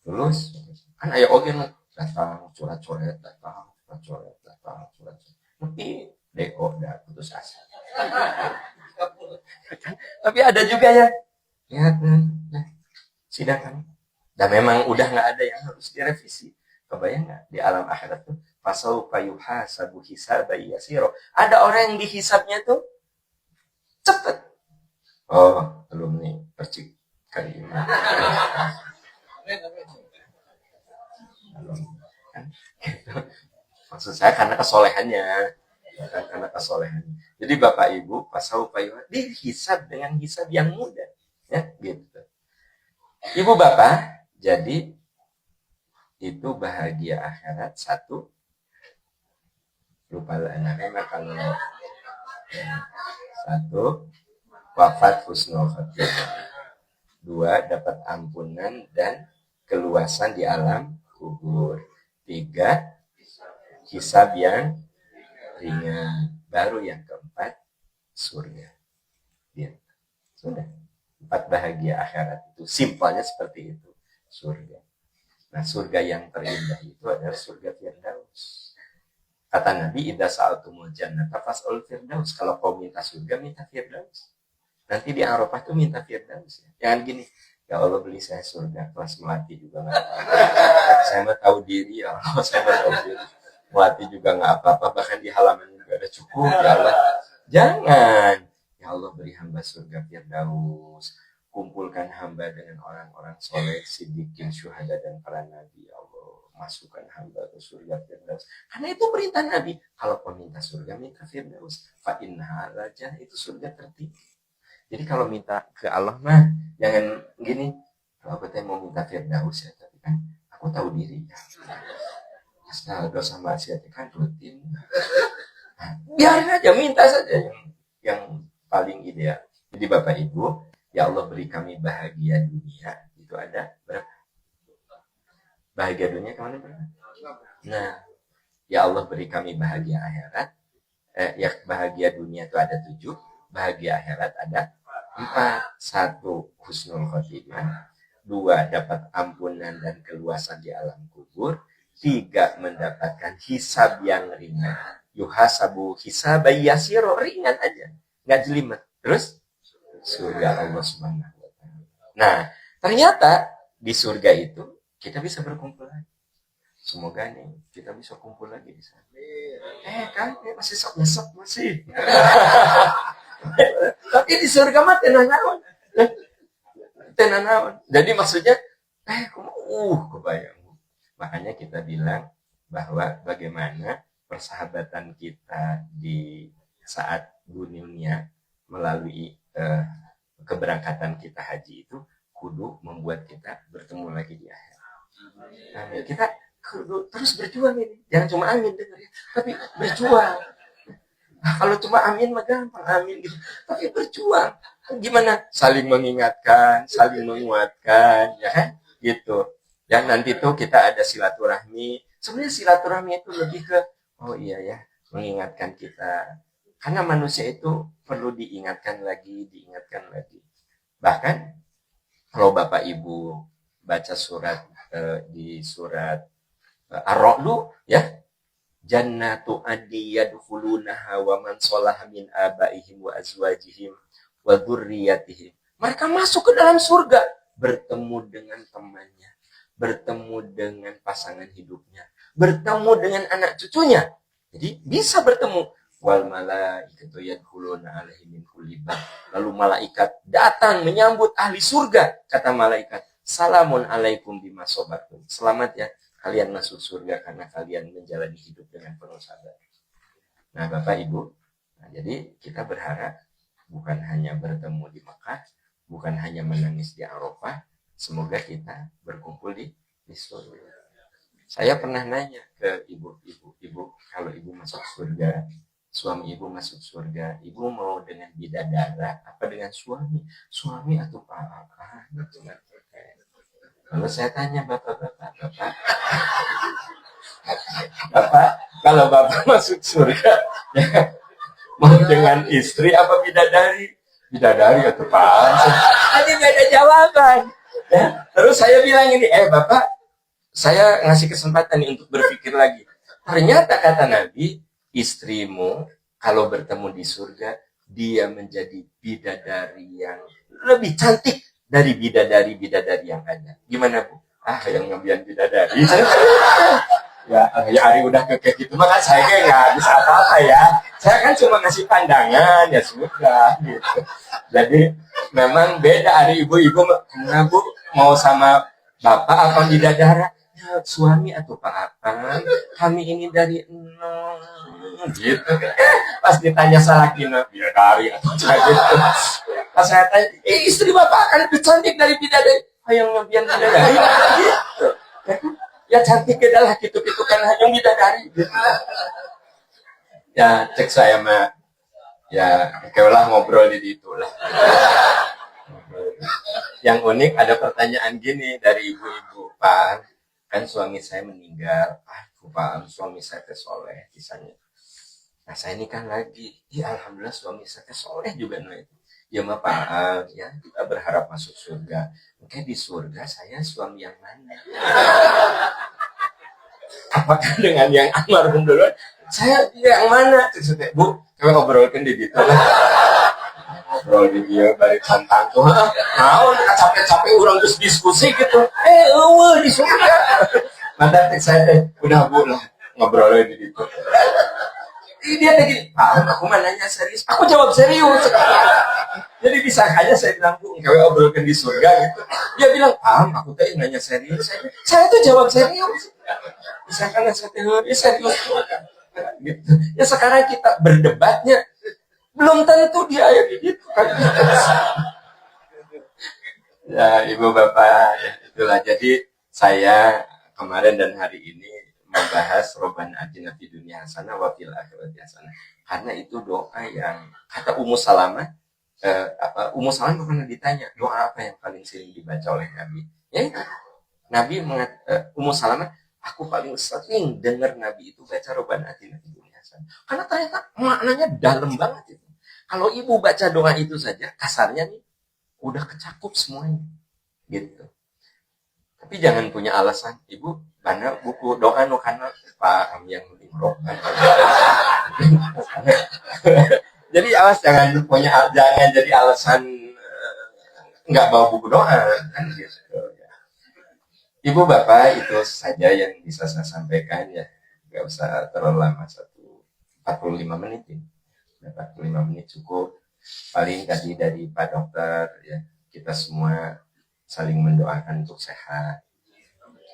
lulus kan ayo oke datang coret-coret, tapi deko udah putus asa. Tapi ada juga ya, sidang kan, dan memang udah nggak ada yang harus direvisi. Kebayang nggak di alam akhirat tuh fasaufa yuhasabu hisaba yasiro. Ada orang yang dihisabnya tuh cepet. Oh, belum nih percik kali ini. Kan? Maksud saya karena kesolehannya. Jadi Bapak Ibu, fasaufa dihisab dengan hisab yang mudah, ya gitu. Ibu Bapak, jadi itu bahagia akhirat satu. Lupa namanya kalau satu wafat husnul khotimah. 2, dapat ampunan dan keluasan di alam kubur. 3, hisab yang ringan. Baru yang keempat, surga. Ya. Sudah. 4 bahagia akhirat itu. Simpelnya seperti itu. Surga. Nah, surga yang terindah itu adalah surga Firdaus. Kata Nabi, idza sa'altumul jannata fas'al Firdaus. Kalau kau minta surga, minta Firdaus. Nanti di Arafah tuh minta Firdaus. Jangan gini, ya Allah beli saya surga, kelas melati juga nggak apa-apa. Saya mau tahu diri, ya Allah, saya mau tahu diri. Melati juga nggak apa-apa, bahkan di halaman juga ada cukup, ya Allah. Jangan. Ya Allah beri hamba surga Firdaus. Kumpulkan hamba dengan orang-orang soleh, siddiqin, syuhada, dan para nabi. Ya Allah, masukkan hamba ke surga Firdaus. Karena itu perintah Nabi. Kalau kau minta surga, minta Firdaus. Fa innaha raja, itu surga tertinggi. Jadi kalau minta ke Allah mah jangan gini. Kalau aku mau minta Firdaus ya, tapi kan aku tahu diri ya. Asal dosa maksiat kan rutin. Nah, biarin aja, minta saja yang paling ideal. Jadi Bapak Ibu, ya Allah beri kami bahagia dunia. Itu ada berapa? Bahagia dunia kemana berapa? Nah, ya Allah beri kami bahagia akhirat. Ya bahagia dunia itu ada 7, bahagia akhirat ada 4. 1, husnul khotimah. 2, dapat ampunan dan keluasan di alam kubur. 3, mendapatkan hisab yang ringan. Yuhasabu hisabay yasiro, ringan aja, nggak jelimet. Terus surga Allah Subhanahu wa taala. Nah, ternyata di surga itu kita bisa berkumpul lagi. Semoga nih kita bisa kumpul lagi di sana. Kan masih sok nyesek masih. Tapi di surga mah tenan naon. Jadi maksudnya kebayang. Makanya kita bilang bahwa bagaimana persahabatan kita di saat dunia melalui keberangkatan kita haji itu kudu membuat kita bertemu lagi di akhirat. Nah, kita kudu terus berjuang ini. Jangan cuma amin dengar ya, tapi berjuang. Nah, kalau cuma amin mah gampang, amin gitu. Tapi berjuang. Gimana? Saling mengingatkan, saling menguatkan, ya kan? Gitu. Dan nanti tuh kita ada silaturahmi. Sebenarnya silaturahmi itu lebih ke, oh iya ya, mengingatkan kita. Karena manusia itu perlu diingatkan lagi. Bahkan kalau Bapak Ibu baca surat di surat Ar-Ra'd ya, jannatu adni yadkhulunaha wa man sholaha min abaihim wa azwajihim wa dzurriyyatihim. Mereka masuk ke dalam surga, bertemu dengan temannya, bertemu dengan pasangan hidupnya, bertemu dengan anak cucunya. Jadi bisa bertemu. Wal malaikatu yadkhuluna alaihim min kulli bab. Lalu malaikat datang menyambut ahli surga. Kata malaikat, salamun alaikum bima sabartum. Selamat ya, kalian masuk surga karena kalian menjalani hidup dengan penuh sabar. Nah, Bapak Ibu, jadi kita berharap bukan hanya bertemu di Mekah, bukan hanya menangis di Arafah, semoga kita berkumpul di surga. Saya pernah nanya ke ibu, kalau ibu masuk surga, suami ibu masuk surga, ibu mau dengan bidadara apa dengan suami atau apa? Lalu saya tanya bapak, kalau bapak masuk surga, ya, mau dengan istri apa bidadari? Bidadari atau apaan? Tadi nggak ada jawaban. Ya, terus saya bilang ini, bapak, saya ngasih kesempatan nih untuk berpikir lagi. Ternyata kata Nabi, istrimu kalau bertemu di surga, dia menjadi bidadari yang lebih cantik dari bidadari yang ada. Gimana Bu? Yang ngambilan bidadari. ya Ari udah kayak gitu, maka saya nggak bisa apa-apa ya. Saya kan cuma ngasih pandangan, ya sudah gitu. Jadi memang beda Ari ibu-ibu, nah Bu mau sama bapak apa bidadara? Ya, suami atau Pak Apang, kami ini dari gitu. Pas ditanya salah kina, bidadari atau gitu. Pas saya tanya, istri bapak akan lebih cantik dari bidadari. Yang ngambian bidadari gitu. Ya cantik adalah gitu-gitu kan yang bidadari gitu. Ya cek saya mah Ya, lah ngobrol di situ lah. Yang unik ada pertanyaan gini dari ibu-ibu, Pak, kan suami saya meninggal. Pak, suami saya teh soleh, kisahnya. Nah, saya nikah lagi. Ya, alhamdulillah suami saya teh soleh juga. Nah, itu. Ya, Pak, ya, kita berharap masuk surga. Mungkin di surga saya suami yang mana? Apakah dengan yang almarhum duluan? Saya yang mana? Maksudnya, Bu, kami ngobrolkan di situ lah. Ngobrol di dia balik tantang tuh. Nah, capek-capek orang terus diskusi gitu. Di surga. Mantap saya udah Bu lah ngobrolin di situ. Dia tadi, Pak, aku mah nanya serius. Aku jawab serius. Jadi disangkanya saya bilang, Bu, kami obrolkan di surga gitu. Dia bilang, aku tadi nanya serius. Saya tuh jawab serius. Disangkanya saya serius. Gitu. Ya sekarang kita berdebatnya, belum tentu dia gitu kan. Ya, Ibu Bapak, itulah. Jadi saya kemarin dan hari ini membahas Robbana atina fid dunya hasanah wa fil akhirati hasanah. Karena itu doa yang kata Ummu Salamah, Ummu Salamah pernah ditanya, doa apa yang paling sering dibaca oleh Nabi? Ya itu. Nabi Ummu Salamah, aku paling sering dengar Nabi itu baca Robbana atina fid dunya hasanah. Karena ternyata maknanya dalam banget itu. Kalau ibu baca doa itu saja, kasarnya nih udah kecakup semuanya gitu. Tapi jangan punya alasan, ibu karena buku doa no karena Pak yang limrok. Jadi awas jangan jadi alasan nggak bawa buku doa kan gitu. Ibu Bapak, itu saja yang bisa saya sampaikan ya. Nggak usah terlalu lama, 45 menit ini. 45 menit cukup. Paling tadi dari Pak Dokter ya, kita semua saling mendoakan untuk sehat.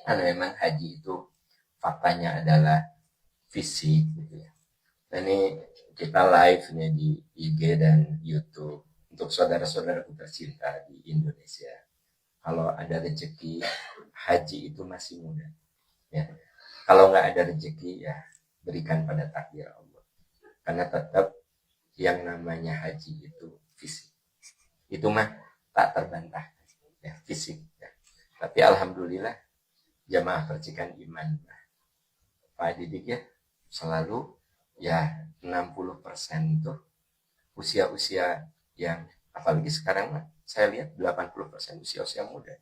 Karena memang haji itu faktanya adalah fisik gitu ya. Dan ini kita live nih di IG dan YouTube untuk saudara-saudaraku tercinta di Indonesia. Kalau ada rezeki, haji itu masih muda. Ya. Kalau nggak ada rezeki, ya berikan pada takdir Allah. Karena tetap yang namanya haji itu fisik. Itu mah tak terbantah, ya fisik. Ya. Tapi alhamdulillah jamaah percikan iman, Pak Didik ya, selalu ya 60% tuh usia-usia yang, apalagi sekarang saya lihat 80% usia-usia muda.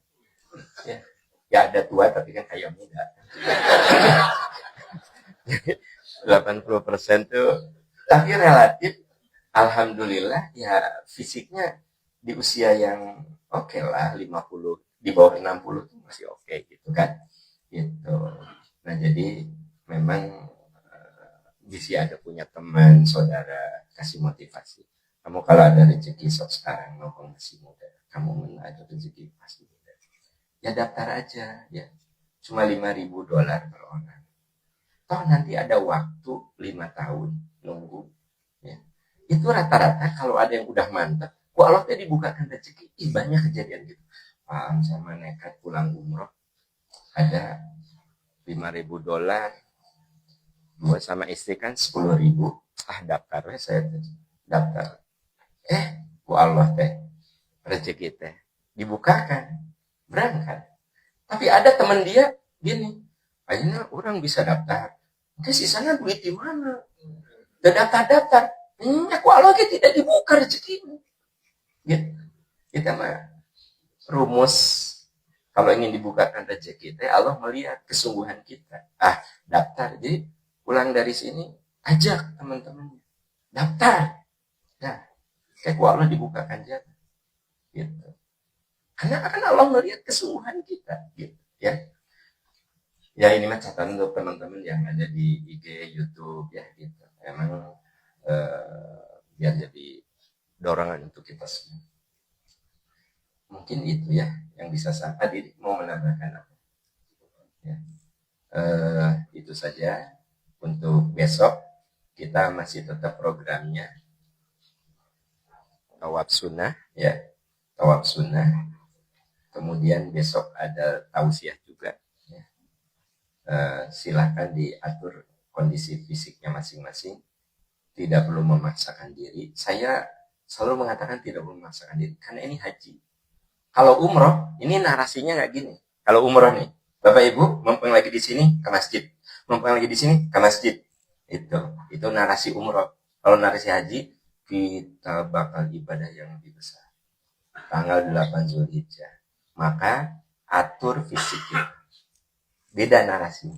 Ya ada tua tapi kan kayak muda. 80% tuh, tapi relatif alhamdulillah ya fisiknya di usia yang oke lah, 50 di bawah 60 tuh masih oke gitu kan. Gitu. Nah, jadi memang bisa ada punya teman, saudara, kasih motivasi. Kamu kalau ada rezeki sok sekarang, ngomong masih muda. Kamu ada rezeki pasti muda. Ya daftar aja ya. Cuma $5.000 per orang. Toh nanti ada waktu 5 tahun nunggu. Ya. Itu rata-rata kalau ada yang udah mantap, Allah teh dibukakan rezeki. Banyak kejadian gitu. Pak, sama nekat pulang umroh, ada $5.000, gue sama istri kan 10.000, daftar saya daftar, ku Allah teh rezeki teh dibukakan, berangkat. Tapi ada teman dia gini, akhirnya orang bisa daftar, sisanya duit di mana? Udah daftar, ku Allah tidak dibuka rezeki. Gitu. Kita mah rumus kalau ingin dibukakan rezeki teh, Allah melihat kesungguhan kita. Daftar. Jadi pulang dari sini, ajak teman-temannya daftar. Nah, kayak Allah dibukakan jalan. Gitu. Karena akan Allah melihat kesungguhan kita. Gitu. Ya. Ya ini mah catatan untuk teman-teman yang ada di IG, YouTube ya gitu. Emang biar jadi dorongan untuk kita semua. Mungkin itu ya yang bisa saya tadi mau menambahkan apa. Ya. Itu saja untuk besok. Kita masih tetap programnya tawaf sunnah ya, tawaf sunnah. Kemudian besok ada tausiah juga ya. Silakan diatur kondisi fisiknya masing-masing. tidak perlu memaksakan diri. Saya selalu mengatakan tidak perlu memaksakan diri karena ini haji. Kalau umroh, ini narasinya nggak gini. Kalau umroh nih, Bapak Ibu mumpung lagi di sini ke masjid, mumpung lagi di sini ke masjid. Itu narasi umroh. Kalau narasi haji, kita bakal ibadah yang lebih besar. Tanggal 8 Zulhijjah. Maka atur fisik kita. Beda narasi.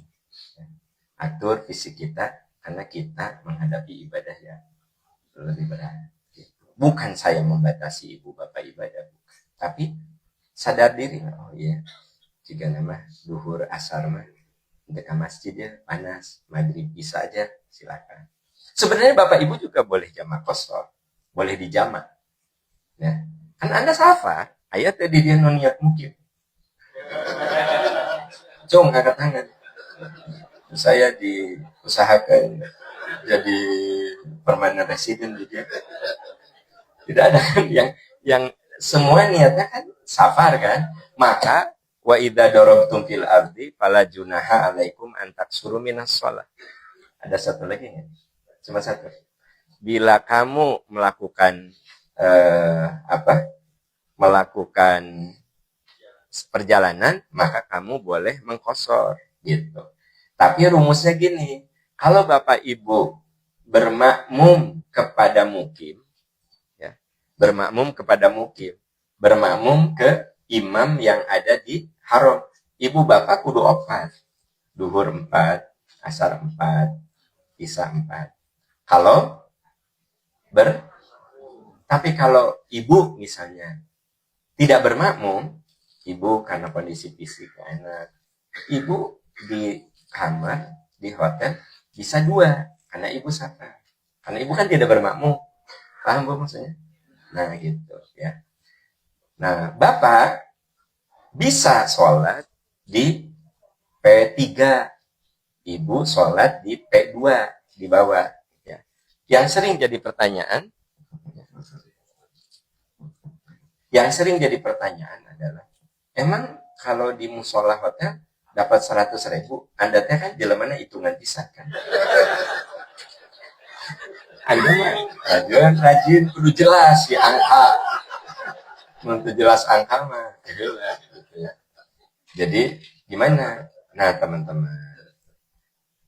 Atur fisik kita karena kita menghadapi ibadah yang lebih berat. Bukan saya membatasi ibu bapak ibadah, tapi sadar diri. Oh iya, jika nama duhur asar mah dekat masjid ya panas, maghrib bisa aja silakan. Sebenarnya bapak ibu juga boleh jamak kosor, boleh dijamak. Ya, kan anda safar, ayat tadi dia niat mungkin. Cung angkat tangan. Saya diusahakan jadi permanent resident gitu ya. Tidak ada kan yang semua niatnya kan safar kan. Maka wa idza darabtum fil ardi fala junaha alaikum an taksuru minas shalah. Ada satu lagi nggak? Cuma satu. Bila kamu melakukan melakukan perjalanan, maka kamu boleh mengkosor gitu. Tapi rumusnya gini, kalau Bapak Ibu bermakmum kepada mukim, ya, bermakmum ke imam yang ada di haram, Ibu Bapak kudu opat, duhur 4, asar 4, isya 4. Tapi kalau Ibu misalnya tidak bermakmum, Ibu karena kondisi fisik enak, Ibu di kamar di hotel bisa 2 karena Ibu safar. Karena Ibu kan tidak bermakmum. Paham Bu maksudnya? Nah, gitu ya. Nah, Bapak bisa sholat di P3. Ibu sholat di P2 di bawah ya. Yang sering jadi pertanyaan adalah emang kalau di musola hotel dapat 100.000, Anda teh kan jelemana hitungan pisah kan. Anda mah rajin kudu jelas ya angka. Untuk jelas angka mah jelas gitu ya. Jadi gimana? Nah, teman-teman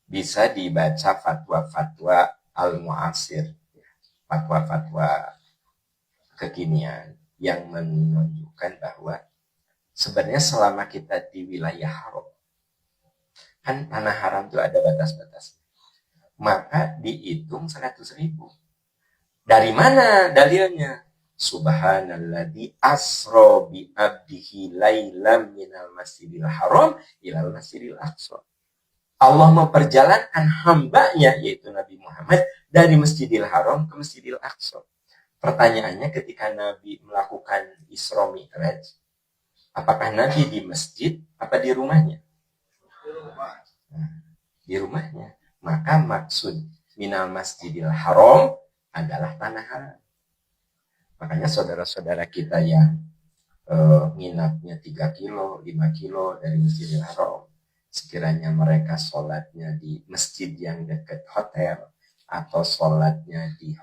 bisa dibaca fatwa-fatwa al-mu'asir, fatwa-fatwa kekinian yang menunjukkan bahwa sebenarnya selama kita di wilayah haram, kan tanah haram itu ada batas-batas, maka dihitung 100.000. Dari mana dalilnya? Subhanalladzi asra bi abdihi lailam minal masjidil haram ilal masjidil aqsa. Allah memperjalankan hambanya yaitu Nabi Muhammad dari Masjidil Haram ke Masjidil Aqsa. Pertanyaannya ketika Nabi melakukan Isra Mi'raj, apakah Nabi di masjid apa di rumahnya? Di rumahnya. Maka maksud minal masjidil haram adalah tanah haram. Makanya saudara-saudara kita yang nginapnya 3 kilo, 5 kilo dari Masjidil Haram, sekiranya mereka sholatnya di masjid yang dekat hotel atau sholatnya di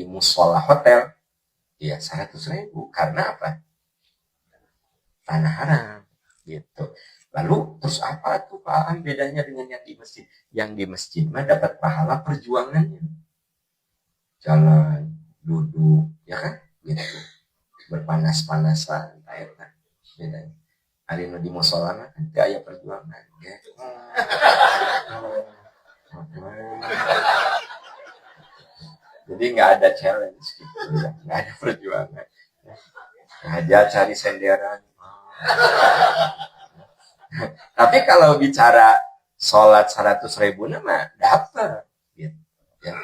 musola hotel, ya 100.000. Karena apa? Tanah haram gitu. Lalu terus apa tuh paham bedanya dengan yang di masjid? Yang di masjid mah dapat pahala perjuangannya, jalan, duduk, ya kan? Gitu. Berpanas-panasan, eta bedanya. Hari nu di musola mah kan teu aya perjuangan, ya. Jadi nggak ada challenge gitu, ya. Nggak ada perjuangan. Aja cari senderan. Tapi kalau bicara sholat 100.000 mah dapat gitu ya.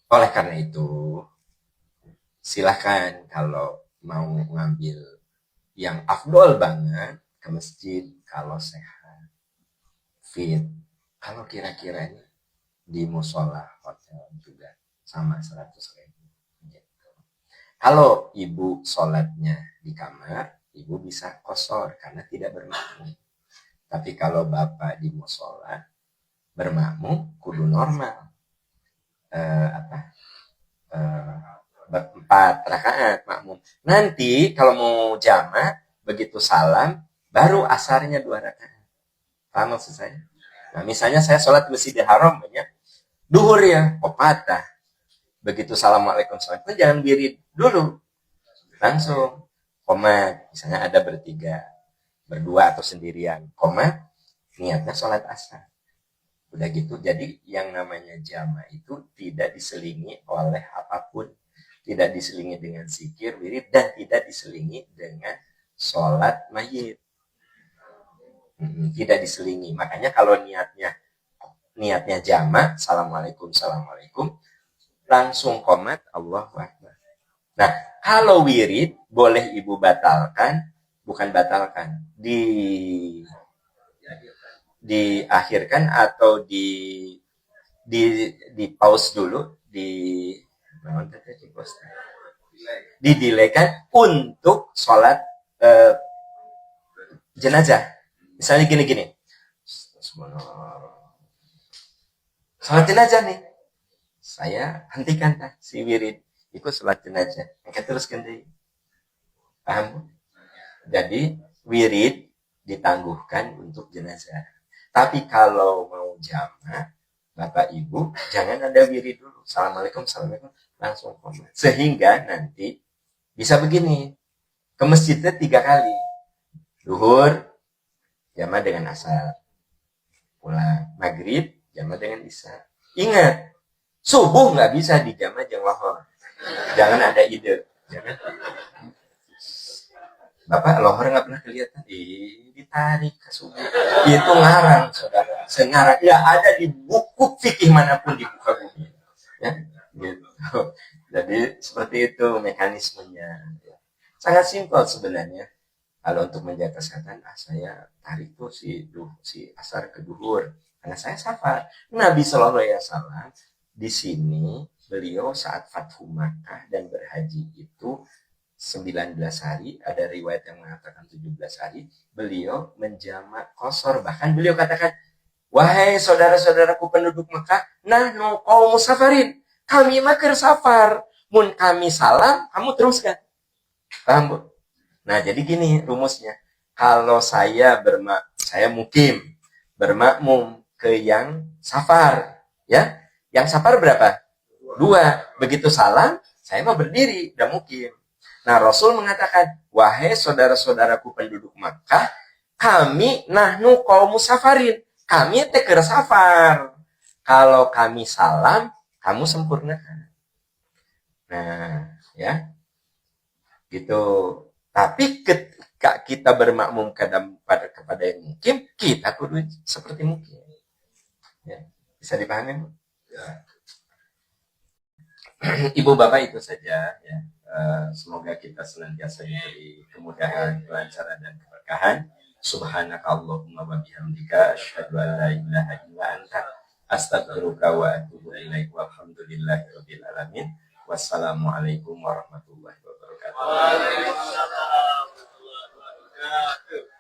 Oleh karena itu silahkan kalau mau ngambil yang afdol banget ke masjid kalau sehat fit. Kalau kira-kira ini di musola hotel juga sama 100.000. Kalau ibu sholatnya di kamar, ibu bisa kosor karena tidak bermakmum. Tapi kalau Bapak di musola bermakmum kudu normal. Berempat rakaat makmum. Nanti kalau mau jamaah begitu salam baru asarnya 2 rakaat. Paham maksud saya? Nah, misalnya saya sholat di Masjidil Haram ya. Duhur ya, patah. Begitu assalamualaikum salam itu jangan wirid dulu. Langsung komat. Misalnya ada bertiga, berdua atau sendirian. Komat, niatnya sholat asar. Udah gitu, jadi yang namanya jamaah itu tidak diselingi oleh apapun. Tidak diselingi dengan zikir, wirid, dan tidak diselingi dengan sholat mayit. Tidak diselingi. Makanya kalau niatnya jamaah, assalamualaikum, langsung komat, Allahu Akbar. Nah, kalau wirid boleh ibu batalkan, bukan batalkan, diakhirkan atau di pause dulu, didelaykan untuk sholat jenazah. Misalnya gini. Sholat jenazah nih. Saya hentikan si wirid. Ikut sholat jenazah. Angkat terus ganti. Paham? Jadi wirid ditangguhkan untuk jenazah. Tapi kalau mau jamaah, Bapak Ibu, jangan ada wirid dulu. Assalamualaikum, langsung komat. Sehingga nanti bisa begini. Ke masjidnya 3 kali. Duhur, jamaah dengan asar. Pulang. Maghrib, jamaah dengan isya. Ingat, subuh nggak bisa dijamaah jeung lohor. Jangan ada ide. Jangan. Bapak lohor nggak pernah kelihatan, ditarik ke subuh. Itu ngarang, saudara. Sengarang. Ya ada di buku fikih manapun di muka bumi. Ya, gitu. Jadi seperti itu mekanismenya. Sangat simpel sebenarnya. Kalau untuk menjaga kesehatan, saya tarik tuh si asar ke duhur. Karena saya safar. Nabi Shallallahu Alaihi Wasallam di sini beliau saat Fathu Makkah dan berhaji itu 19 hari, ada riwayat yang mengatakan 17 hari, beliau menjamak qasar. Bahkan beliau katakan, wahai saudara-saudaraku penduduk Mekah, nahnu qaum musafarin, kami makir safar, mun kami salam, kamu teruskan. Paham, Bu? Nah, jadi gini rumusnya. Kalau saya mukim, bermakmum ke yang safar, ya. Yang safar berapa? 2. Begitu salam, saya mau berdiri, udah mukim. Nah, Rasul mengatakan, wahai saudara-saudaraku penduduk Makkah, kami nahnu qaum musafarin. Kami teker safar. Kalau kami salam, kamu sempurnakan. Nah, ya. Gitu. Tapi ketika kita bermakmum kepada yang mukim, kita kudu seperti mukim. Ya. Bisa dipahami, Bu? Ya. Ibu Bapak itu saja, ya. Semoga kita senantiasa diberi kemudahan, kelancaran dan keberkahan. Subhanakallahumma wa bihamdika asyhadu an la ilaha illa anta astaghfiruka wa atubu ilaik. Walhamdulillahirabbil alamin. Wassalamualaikum warahmatullahi wabarakatuh. Waalaikumsalam warahmatullahi wabarakatuh.